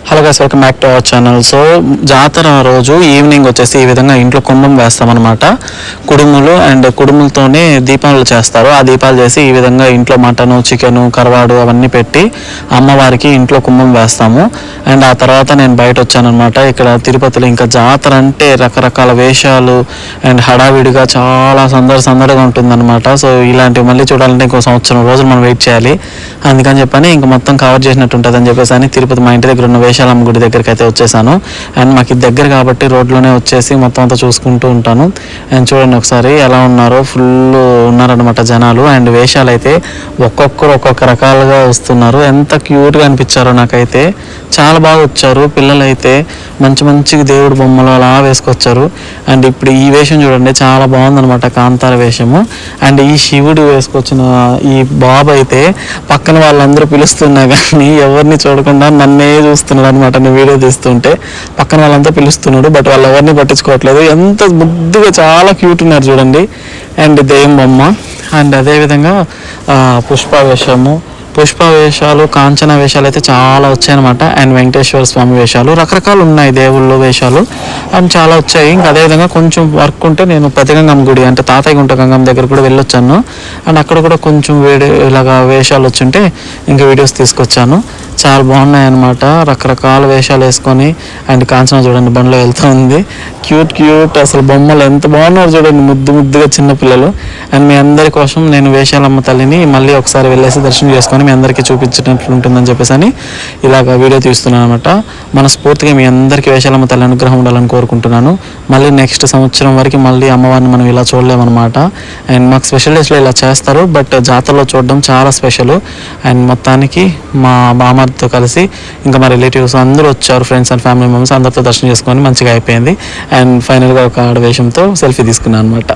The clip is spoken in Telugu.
Hello guys, welcome back to our channel. So జాతర రోజు ఈవినింగ్ వచ్చేసి ఈ విధంగా ఇంట్లో కుంభం వేస్తామన్నమాట. కుడుములు అండ్ కుడుములతోనే దీపాలు చేస్తారు. ఆ దీపాలు చేసి ఈ విధంగా ఇంట్లో మటను, చికెను, కరవాడు అవన్నీ పెట్టి అమ్మవారికి ఇంట్లో కుంభం వేస్తాము. అండ్ ఆ తర్వాత నేను బయట వచ్చానమాట. ఇక్కడ తిరుపతిలో ఇంకా జాతర అంటే రకరకాల వేషాలు అండ్ హడావిడిగా చాలా సందడిగా ఉంటుందన్నమాట. సో ఇలాంటివి మళ్ళీ చూడాలంటే ఇంకో సంవత్సరం రోజులు మనం వెయిట్ చేయాలి. అందుకని చెప్పని ఇంకా మొత్తం కవర్ చేసినట్టు ఉంటుంది అని చెప్పేసి అని తిరుపతి మా ఇంటి దగ్గర ఉన్న వేషాలమ్మ గుడి దగ్గరికి అయితే వచ్చేసాను. అండ్ మాకు ఇది దగ్గర కాబట్టి రోడ్లోనే వచ్చేసి మొత్తం అంతా చూసుకుంటూ ఉంటాను. అండ్ చూడండి ఒకసారి ఎలా ఉన్నారో, ఫుల్ ఉన్నారనమాట జనాలు. అండ్ వేషాలు అయితే ఒక్కొక్కరు ఒక్కొక్క రకాలుగా వస్తున్నారు. ఎంత క్యూట్గా అనిపించారో నాకైతే. చాలా బాగా వచ్చారు. పిల్లలు అయితే మంచి దేవుడు బొమ్మలు అలా వేసుకొచ్చారు. అండ్ ఇప్పుడు ఈ వేషం చూడండి, చాలా బాగుందనమాట, కాంతార వేషము. అండ్ ఈ శివుడు వేసుకొచ్చిన ఈ బాబు అయితే పక్కన వాళ్ళందరూ పిలుస్తున్నా కానీ ఎవరిని చూడకుండా నన్నే చూస్తున్నాడు అనమాట. నేను వీడియో తీస్తుంటే పక్కన వాళ్ళంతా పిలుస్తున్నాడు, బట్ వాళ్ళు ఎవరిని పట్టించుకోవట్లేదు. ఎంత ముద్దుగా చాలా క్యూట్ ఉన్నారు చూడండి. అండ్ దెయ్యం బొమ్మ. అండ్ అదేవిధంగా పుష్ప వేషాలు, కాంచన వేషాలు అయితే చాలా వచ్చాయన్నమాట. అండ్ వెంకటేశ్వర స్వామి వేషాలు, రకరకాలు ఉన్నాయి దేవుళ్ళు వేషాలు అండ్ చాలా వచ్చాయి. ఇంకా అదేవిధంగా కొంచెం వర్క్ ఉంటే నేను ప్రతిగంగం గుడి అంటే తాతయ్య గుంట గంగం దగ్గర కూడా వెళ్ళొచ్చాను. అండ్ అక్కడ కూడా కొంచెం ఇలాగా వేషాలు వచ్చుంటే ఇంకా వీడియోస్ తీసుకొచ్చాను. చాలా బాగున్నాయి అన్నమాట. రకరకాల వేషాలు వేసుకొని అండ్ కాంచన చూడండి బండిలో వెళ్తూ ఉంది. క్యూట్ అసలు బొమ్మలు ఎంత బాగున్నారు చూడండి, ముద్దుగా చిన్నపిల్లలు. అండ్ మీ అందరి కోసం నేను వేషాలమ్మ తల్లిని మళ్ళీ ఒకసారి వెళ్ళేసి దర్శనం చేసుకొని మీ అందరికీ చూపించినట్లు ఉంటుందని చెప్పేసి అని ఇలాగ వీడియో తీస్తున్నాను అనమాట. మనస్ఫూర్తిగా మీ అందరికీ వేషాలమ్మ తల్లి అనుగ్రహం ఉండాలని కోరుకుంటున్నాను. మళ్ళీ నెక్స్ట్ సంవత్సరం వరకు మళ్ళీ అమ్మవారిని మనం ఇలా చూడలేమన్నమాట. అండ్ మాకు స్పెషల్ డేస్లో ఇలా చేస్తారు, బట్ జాతరలో చూడడం చాలా స్పెషల్. అండ్ మొత్తానికి మా బామ్మతో కలిసి ఇంకా మా రిలేటివ్స్ అందరూ వచ్చారు, ఫ్రెండ్స్ అండ్ ఫ్యామిలీ మెంబర్స్ అందరితో దర్శనం చేసుకొని మంచిగా అయిపోయింది. అండ్ ఫైనల్గా ఒక ఆడవేషంతో సెల్ఫీ తీసుకున్నాను అనమాట.